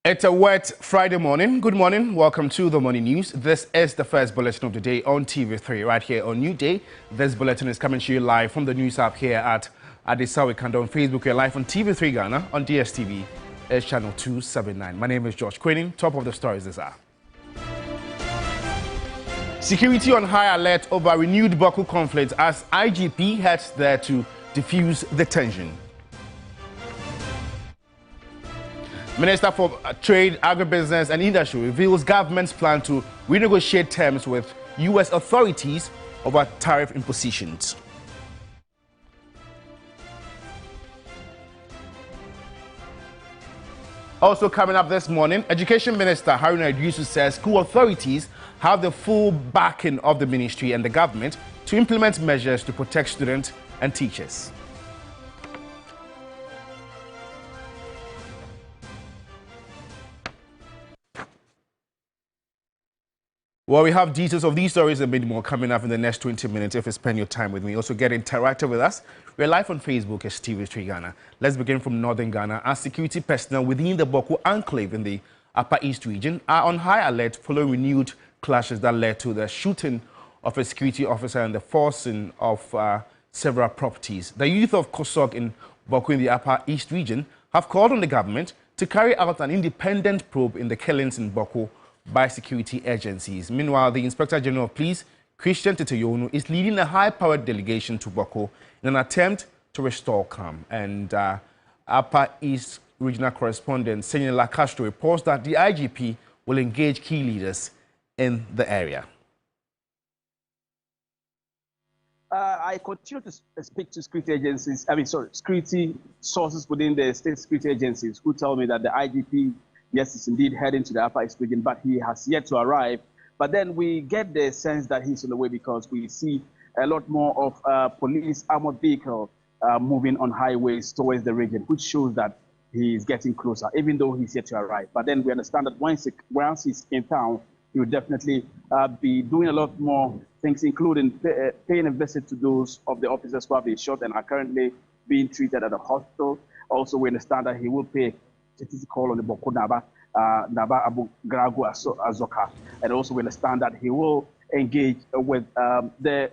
It's a wet Friday morning. Good morning. Welcome to the morning news. This is the first bulletin of the day on TV3 right here on New Day. This bulletin is coming to you live from the news app here at Adesawe Kanda on Facebook. We're live on TV3 Ghana on DSTV. It's channel 279. My name is George Quinning. Top of the stories this hour. Security on high alert over renewed Bawku conflict as IGP heads there to diffuse the tension. Minister for Trade, Agribusiness and Industry reveals government's plan to renegotiate terms with U.S. authorities over tariff impositions. Also coming up this morning, Education Minister Haruna Idrisu says school authorities have the full backing of the ministry and the government to implement measures to protect students and teachers. Well, we have details of these stories and many more coming up in the next 20 minutes if you spend your time with me. Also, get interactive with us. We're live on Facebook as TV3 Ghana. Let's begin from northern Ghana. As security personnel within the Bawku enclave in the Upper East region are on high alert following renewed clashes that led to the shooting of a security officer and the forcing of several properties. The youth of Kosok in Bawku in the Upper East region have called on the government to carry out an independent probe in the killings in Bawku by security agencies. Meanwhile, the Inspector General of Police, Christian Titeyonu, is leading a high-powered delegation to Bawku in an attempt to restore calm. And Upper East Regional Correspondent Senyola Castro reports that the IGP will engage key leaders in the area. I continue to speak to security agencies, security sources within the state security agencies who tell me that the IGP, yes, is indeed heading to the Upper East region, but he has yet to arrive. But then we get the sense that he's on the way because we see a lot more of police armored vehicle moving on highways towards the region, which shows that he is getting closer, even though he's yet to arrive. But then we understand that once he's in town, he will definitely be doing a lot more things, including paying a visit to those of the officers who have been shot and are currently being treated at the hospital. Also, we understand that he will pay a call on the Bawku Naba Abu Gragu Azoka. And also we understand that he will engage with the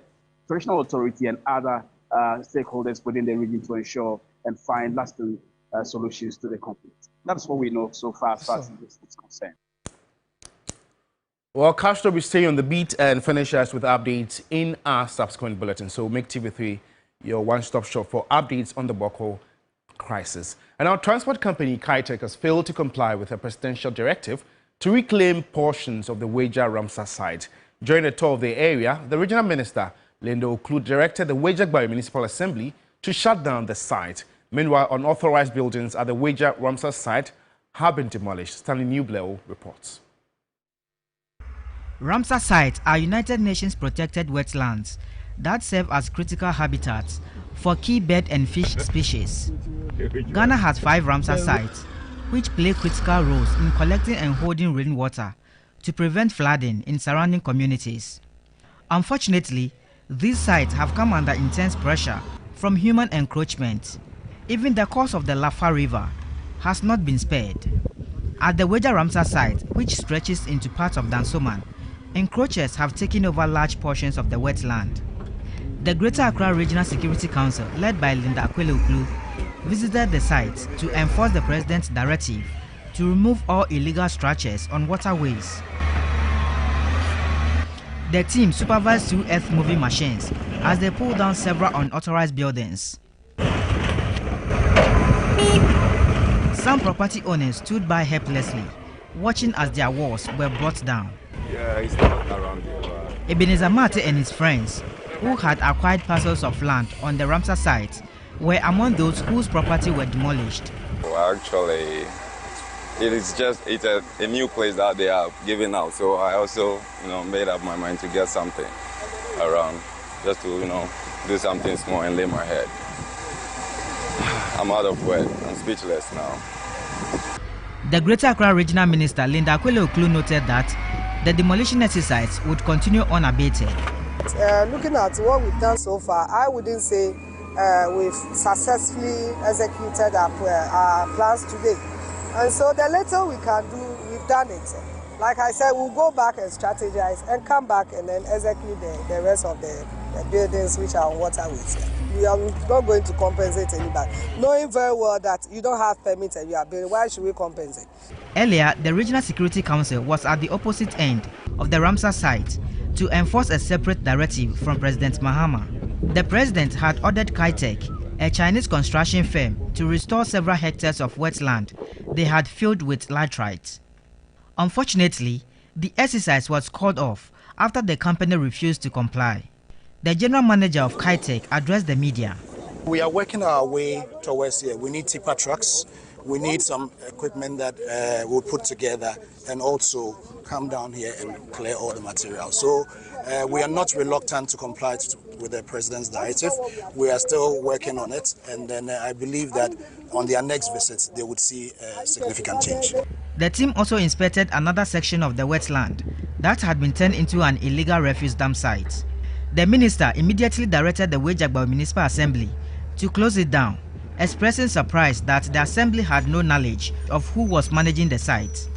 traditional authority and other stakeholders within the region to ensure and find lasting solutions to the conflict. That's what we know so far as far as this is concerned. Well, Castro will stay on the beat and finish us with updates in our subsequent bulletin. So make TV3 your one-stop shop for updates on the Bawku crisis. And our transport company, Kitech, has failed to comply with a presidential directive to reclaim portions of the Weija Ramsar site. During a tour of the area, the regional minister, Linda Oklu, directed the Weija Municipal Assembly to shut down the site. Meanwhile, unauthorized buildings at the Weija Ramsar site have been demolished. Stanley Newbleo reports. Ramsar sites are United Nations protected wetlands that serve as critical habitats for key bird and fish species. Ghana has 5 Ramsar sites, which play critical roles in collecting and holding rainwater to prevent flooding in surrounding communities. Unfortunately, these sites have come under intense pressure from human encroachment. Even the course of the Lafa River has not been spared. At the Weija Ramsar site, which stretches into parts of Dansoman, encroachers have taken over large portions of the wetland. The Greater Accra Regional Security Council, led by Linda Oklu, visited the site to enforce the president's directive to remove all illegal structures on waterways. The team supervised 2 earth-moving machines as they pulled down several unauthorized buildings. Some property owners stood by helplessly, watching as their walls were brought down. Yeah, it's not around here. Ebenezer Mate and his friends, who had acquired parcels of land on the Ramsar site, were among those whose property were demolished. Well, actually, it's a new place that they are giving out. So I also, made up my mind to get something around, just to, do something small and lay my head. I'm out of words. I'm speechless now. The Greater Accra Regional Minister Linda Oklu noted that the demolition exercise would continue unabated. Looking at what we've done so far, I wouldn't say we've successfully executed our plans today. And so the little we can do, we've done it. Like I said, we'll go back and strategize and come back and then execute the rest of the buildings which are on waterways. We are not going to compensate anybody. Knowing very well that you don't have permits and you are building, why should we compensate? Earlier, the Regional Security Council was at the opposite end of the Ramsar site to enforce a separate directive from President Mahama. The president had ordered Kitech, a Chinese construction firm, to restore several hectares of wetland they had filled with laterites. Unfortunately, the exercise was called off after the company refused to comply. The general manager of Kitech addressed the media. We are working our way towards here. We need tipper trucks. We need some equipment that we'll put together and also come down here and clear all the material. So we are not reluctant to comply with the president's directive. We are still working on it, and then I believe that on their next visit they would see a significant change. The team also inspected another section of the wetland that had been turned into an illegal refuse dump site. The minister immediately directed the Weija Municipal Assembly to close it down, expressing surprise that the assembly had no knowledge of who was managing the site.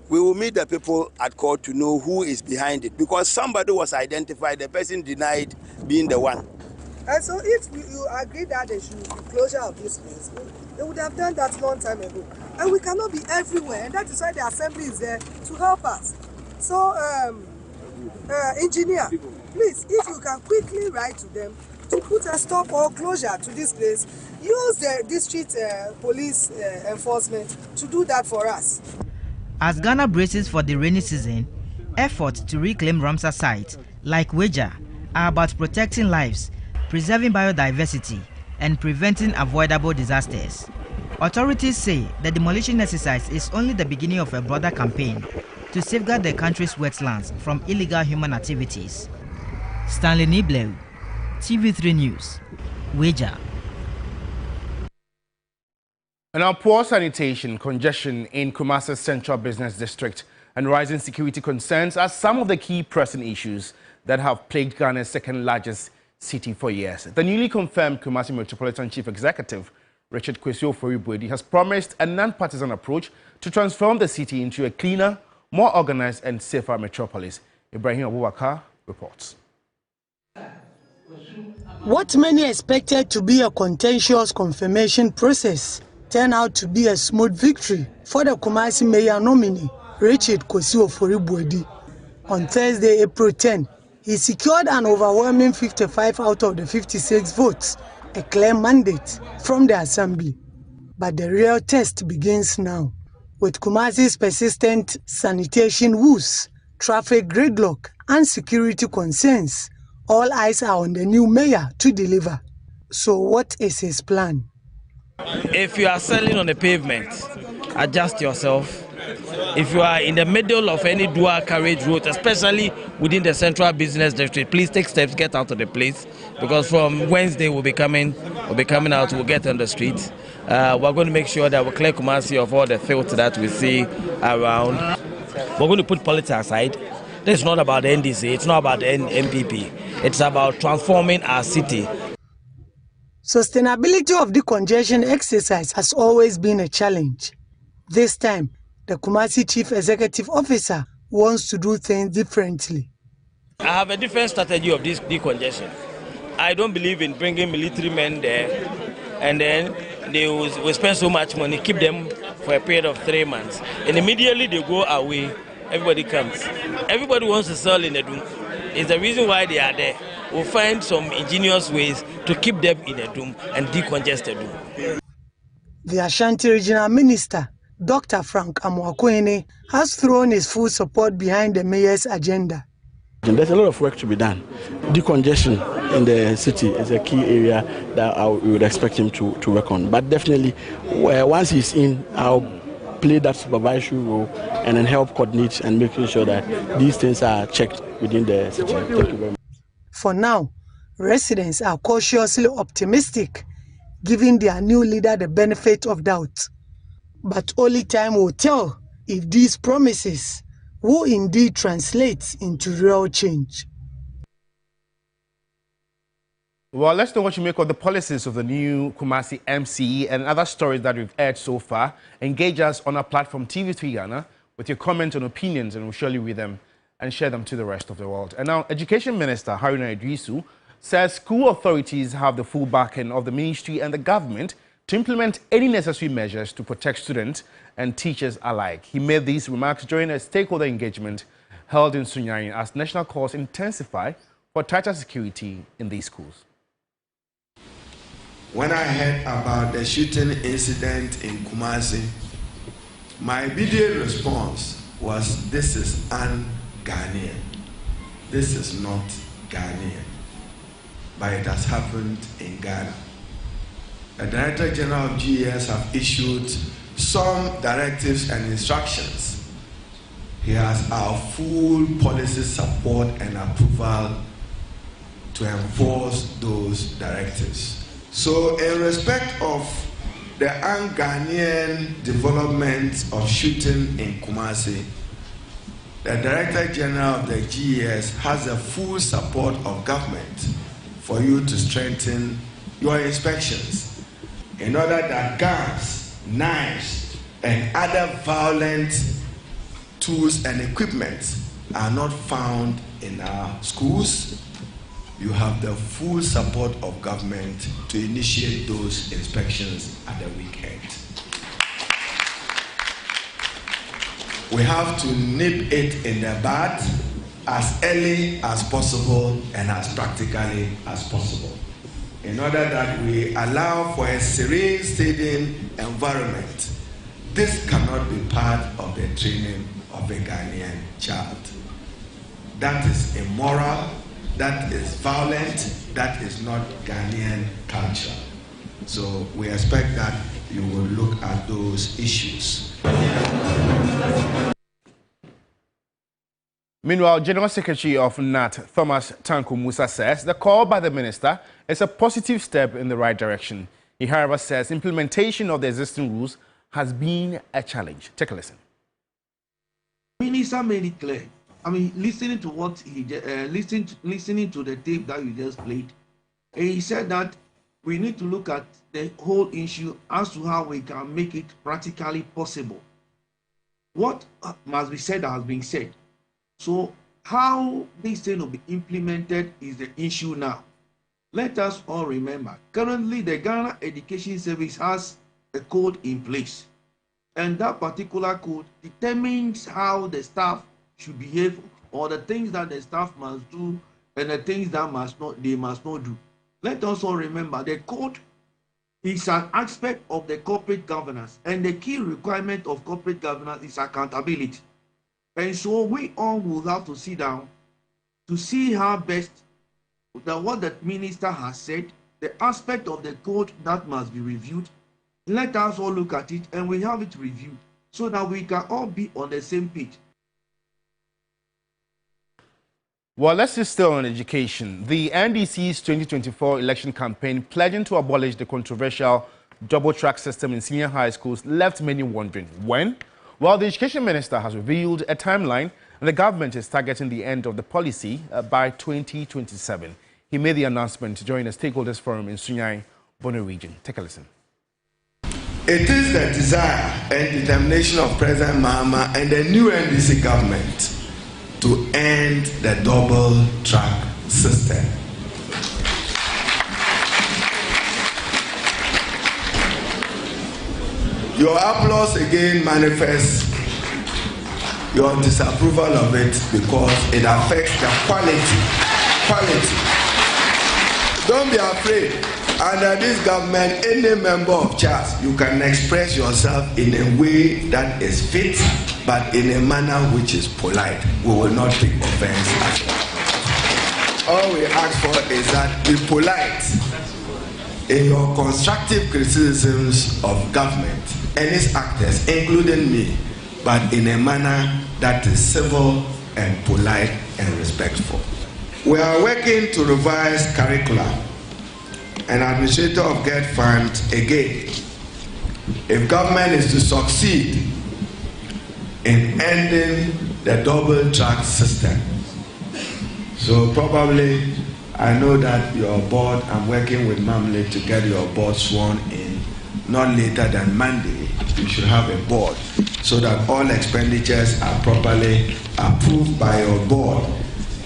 We will meet the people at court to know who is behind it, because somebody was identified, the person denied being the one. And so if you agree that there should be closure of this place, they would have done that long time ago. And we cannot be everywhere, and that is why the assembly is there to help us. So, engineer, please, if you can quickly write to them to put a stop or closure to this place, use the district police enforcement to do that for us. As Ghana braces for the rainy season, efforts to reclaim Ramsar sites like Weija are about protecting lives, preserving biodiversity, and preventing avoidable disasters. Authorities say the demolition exercise is only the beginning of a broader campaign to safeguard the country's wetlands from illegal human activities. Stanley Niblew, TV3 News, Weija. And now, poor sanitation, congestion in Kumasi Central Business District, and rising security concerns are some of the key pressing issues that have plagued Ghana's second largest city for years. The newly confirmed Kumasi Metropolitan Chief Executive, Richard Kwesi has promised a non-partisan approach to transform the city into a cleaner, more organized and safer metropolis. Ibrahim Abubakar reports. What many expected to be a contentious confirmation process turned out to be a smooth victory for the Kumasi mayor nominee, Richard Kwesi. On Thursday, April 10, he secured an overwhelming 55 out of the 56 votes, a clear mandate from the assembly. But the real test begins now, with Kumasi's persistent sanitation woes, traffic gridlock, and security concerns. All eyes are on the new mayor to deliver. So what is his plan? If you are selling on the pavement, adjust yourself. If you are in the middle of any dual carriage route, especially within the central business district, please take steps, get out of the place, because from Wednesday we'll be coming out, we'll get on the streets. We're going to make sure that we clear Kumasi of all the filth that we see around. We're going to put politics aside. This is not about the NDC, it's not about the MPP. It's about transforming our city. Sustainability of the congestion exercise has always been a challenge. This time, the Kumasi Chief Executive Officer wants to do things differently. I have a different strategy of this decongestion. I don't believe in bringing military men there and then they will spend so much money, keep them for a period of 3 months. And immediately they go away, everybody comes. Everybody wants to sell in the doom. It's the reason why they are there. We'll find some ingenious ways to keep them in a doom and decongest the doom. The Ashanti Regional Minister, Dr. Frank Amwakwene, has thrown his full support behind the mayor's agenda. There's a lot of work to be done. Decongestion in the city is a key area that we would expect him to work on. But definitely, once he's in, I'll play that supervisory role and then help coordinate and making sure that these things are checked within the city. Thank you very much. For now, residents are cautiously optimistic, giving their new leader the benefit of doubt. But only time will tell if these promises will indeed translate into real change. Well, let's know what you make of the policies of the new Kumasi MCE and other stories that we've aired so far. Engage us on our platform TV3 Ghana with your comments and opinions, and we'll surely read them and share them to the rest of the world. And now, Education Minister Haruna Idrisu says school authorities have the full backing of the ministry and the government to implement any necessary measures to protect students and teachers alike. He made these remarks during a stakeholder engagement held in Sunyani as national calls intensify for tighter security in these schools. When I heard about the shooting incident in Kumasi, my immediate response was, this is un-Ghanaian. This is not Ghanaian. But it has happened in Ghana. The Director General of GES have issued some directives and instructions. He has our full policy support and approval to enforce those directives. So in respect of the un-Ghanaian development of shooting in Kumasi, the Director General of the GES has the full support of government for you to strengthen your inspections in order that guns, knives, and other violent tools and equipment are not found in our schools. You have the full support of government to initiate those inspections at the weekend. We have to nip it in the bud as early as possible and as practically as possible, in order that we allow for a serene studying environment. This cannot be part of the training of a Ghanaian child. That is immoral. That is violent. That is not Ghanaian culture. So we expect that you will look at those issues. Meanwhile, General Secretary of NAT, Thomas Tanko Musa, says the call by the minister is a positive step in the right direction. He, however, says implementation of the existing rules has been a challenge. Take a listen. The minister made it clear. I mean, listening to what he listening to the tape that you just played, he said that we need to look at the whole issue as to how we can make it practically possible. What must be said has been said. So how this thing will be implemented is the issue now. Let us all remember, currently the Ghana Education Service has a code in place, and that particular code determines how the staff should behave, or the things that the staff must do and the things that they must not do. Let us all remember the code is an aspect of the corporate governance, and the key requirement of corporate governance is accountability. And so we all will have to sit down to see how best that what the minister has said, the aspect of the code that must be reviewed. Let us all look at it and we have it reviewed so that we can all be on the same page. Well, let's just still on education. The NDC's 2024 election campaign pledging to abolish the controversial double-track system in senior high schools left many wondering when. Well, the education minister has revealed a timeline, and the government is targeting the end of the policy by 2027. He made the announcement during a stakeholders forum in Sunyani, Bono region. Take a listen. It is the desire and determination of President Mahama and the new NDC government to end the double-track system. Your applause again manifests your disapproval of it because it affects the quality. Don't be afraid. Under this government, any member of CHAS, you can express yourself in a way that is fit, but in a manner which is polite. We will not take offense at all. All we ask for is that be polite in your constructive criticisms of government and its actors, including me, but in a manner that is civil and polite and respectful. We are working to revise curricula. An administrator of GET Fund again. If government is to succeed in ending the double track system, so probably I know that your board, I'm working with Mamle to get your board sworn in not later than Monday. You should have a board so that all expenditures are properly approved by your board,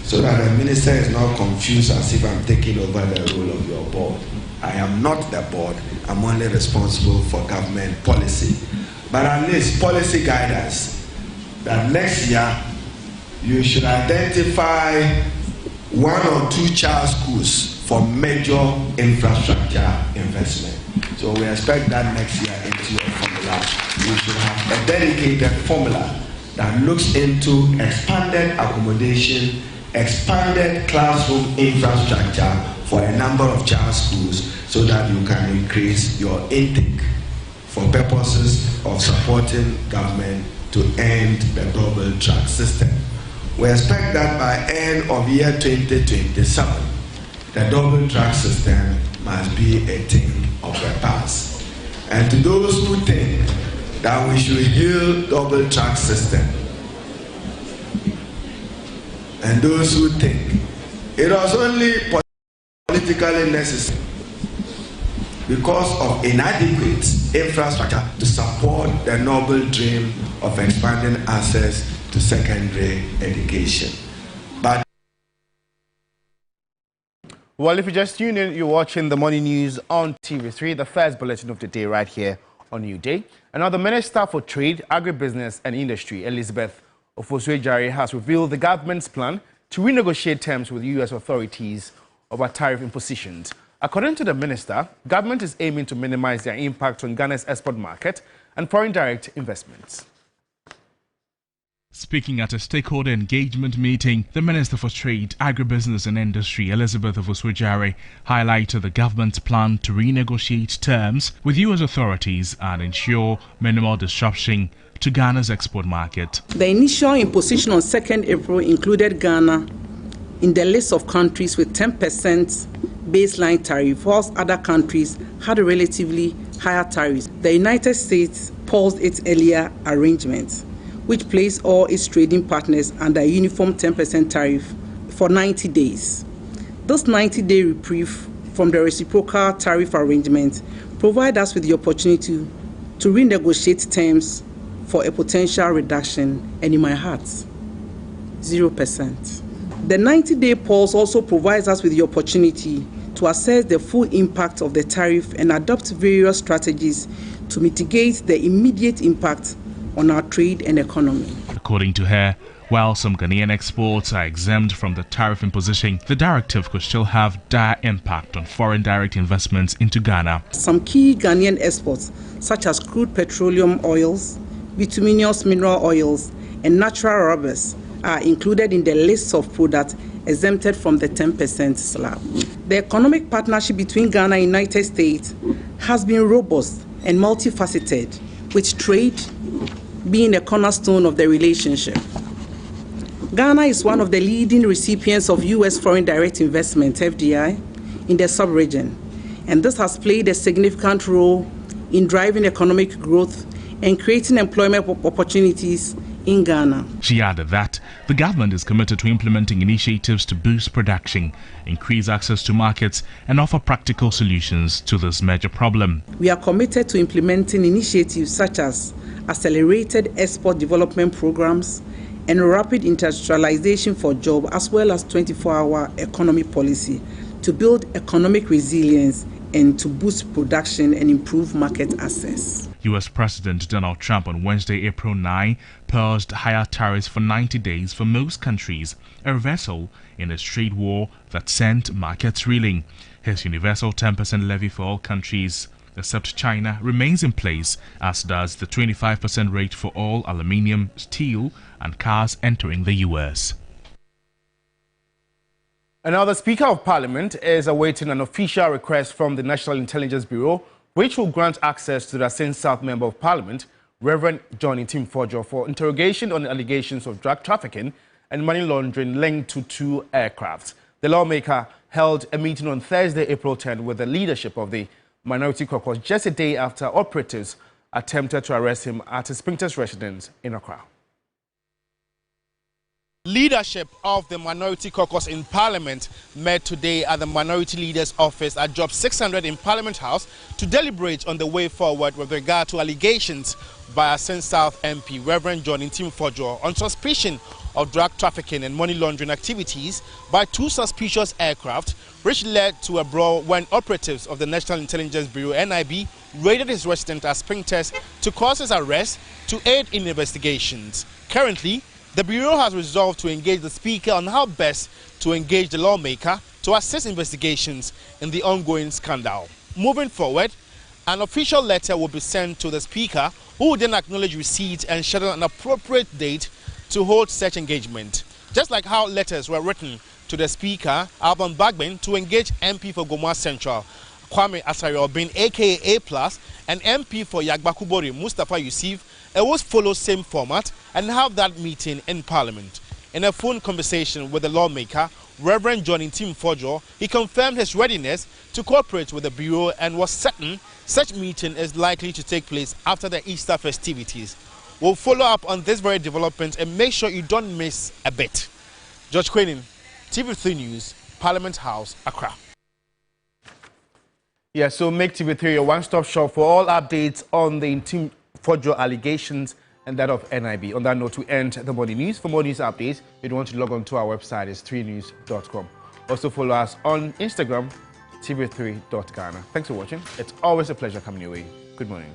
so that the minister is not confused as if I'm taking over the role of your board. I am not the board. I'm only responsible for government policy. But at least policy guidance that next year you should identify 1 or 2 child schools for major infrastructure investment. So we expect that next year into your formula. You should have a dedicated formula that looks into expanded accommodation, expanded classroom infrastructure for a number of child schools, so that you can increase your intake for purposes of supporting government to end the double track system. We expect that by end of year 2027, the double track system must be a thing of the past. And to those who think that we should heal double track system, and those who think it was only politically necessary because of inadequate infrastructure to support the noble dream of expanding access to secondary education. But well, if you just tuned in, you're watching the morning news on TV3, the first bulletin of the day right here on New Day. And now the Minister for Trade, Agribusiness and Industry, Elizabeth Weija, has revealed the government's plan to renegotiate terms with U.S. authorities over tariff impositions. According to the minister, government is aiming to minimize their impact on Ghana's export market and foreign direct investments. Speaking at a stakeholder engagement meeting, the Minister for Trade, Agribusiness and Industry, Elizabeth Weija, highlighted the government's plan to renegotiate terms with U.S. authorities and ensure minimal disruption to Ghana's export market. The initial imposition on 2nd April included Ghana in the list of countries with 10% baseline tariff, whilst other countries had a relatively higher tariff. The United States paused its earlier arrangement, which placed all its trading partners under a uniform 10% tariff for 90 days. This 90-day reprieve from the reciprocal tariff arrangement provides us with the opportunity to renegotiate terms for a potential reduction, and in my heart, 0%. The 90-day pause also provides us with the opportunity to assess the full impact of the tariff and adopt various strategies to mitigate the immediate impact on our trade and economy. According to her, while some Ghanaian exports are exempt from the tariff imposition, the directive could still have dire impact on foreign direct investments into Ghana. Some key Ghanaian exports, such as crude petroleum oils, bituminous mineral oils, and natural rubbers, are included in the list of products exempted from the 10% slab. The economic partnership between Ghana and the United States has been robust and multifaceted, with trade being a cornerstone of the relationship. Ghana is one of the leading recipients of U.S. foreign direct investment, FDI, in the sub-region, and this has played a significant role in driving economic growth and creating employment opportunities in Ghana. She added that the government is committed to implementing initiatives to boost production, increase access to markets, and offer practical solutions to this major problem. We are committed to implementing initiatives such as accelerated export development programs and rapid industrialization for jobs, as well as 24-hour economy policy to build economic resilience and to boost production and improve market access. U.S. President Donald Trump on Wednesday, April 9, paused higher tariffs for 90 days for most countries, a reversal in a trade war that sent markets reeling. His universal 10% levy for all countries except China remains in place, as does the 25% rate for all aluminium, steel, and cars entering the U.S. And now the Speaker of Parliament is awaiting an official request from the National Intelligence Bureau, which will grant access to the Assin South Member of Parliament, Reverend Johnny Timfojo, for interrogation on allegations of drug trafficking and money laundering linked to 2 aircrafts. The lawmaker held a meeting on Thursday, April 10, with the leadership of the Minority Caucus just a day after operatives attempted to arrest him at his Spintex residence in Accra. Leadership of the Minority Caucus in Parliament met today at the Minority Leader's Office at Job 600 in Parliament House to deliberate on the way forward with regard to allegations by Ascent South MP Reverend John Fojo on suspicion of drug trafficking and money laundering activities by two suspicious aircraft, which led to a brawl when operatives of the National Intelligence Bureau (NIB) raided his residence at Springtest to cause his arrest to aid in investigations. Currently, the Bureau has resolved to engage the Speaker on how best to engage the lawmaker to assist investigations in the ongoing scandal. Moving forward, an official letter will be sent to the Speaker, who will then acknowledge receipt and schedule an appropriate date to hold such engagement. Just like how letters were written to the Speaker, Alban Bagbin, to engage MP for Goma Central, Kwame Asariobin, aka A+, and MP for Yagbakubori, Mustafa Yusuf, it will follow same format and have that meeting in Parliament. In a phone conversation with the lawmaker, Reverend John Fojo, he confirmed his readiness to cooperate with the Bureau and was certain such meeting is likely to take place after the Easter festivities. We'll follow up on this very development and make sure you don't miss a bit. George Quenin, TV3 News, Parliament House, Accra. Yeah, so make TV3 your one-stop shop for all updates on the Fojo allegations and that of NIB. On that note, we end the morning news. For more news updates, you'd want to log on to our website, it's 3news.com. Also follow us on Instagram, tv3.ghana. Thanks for watching. It's always a pleasure coming your way. Good morning.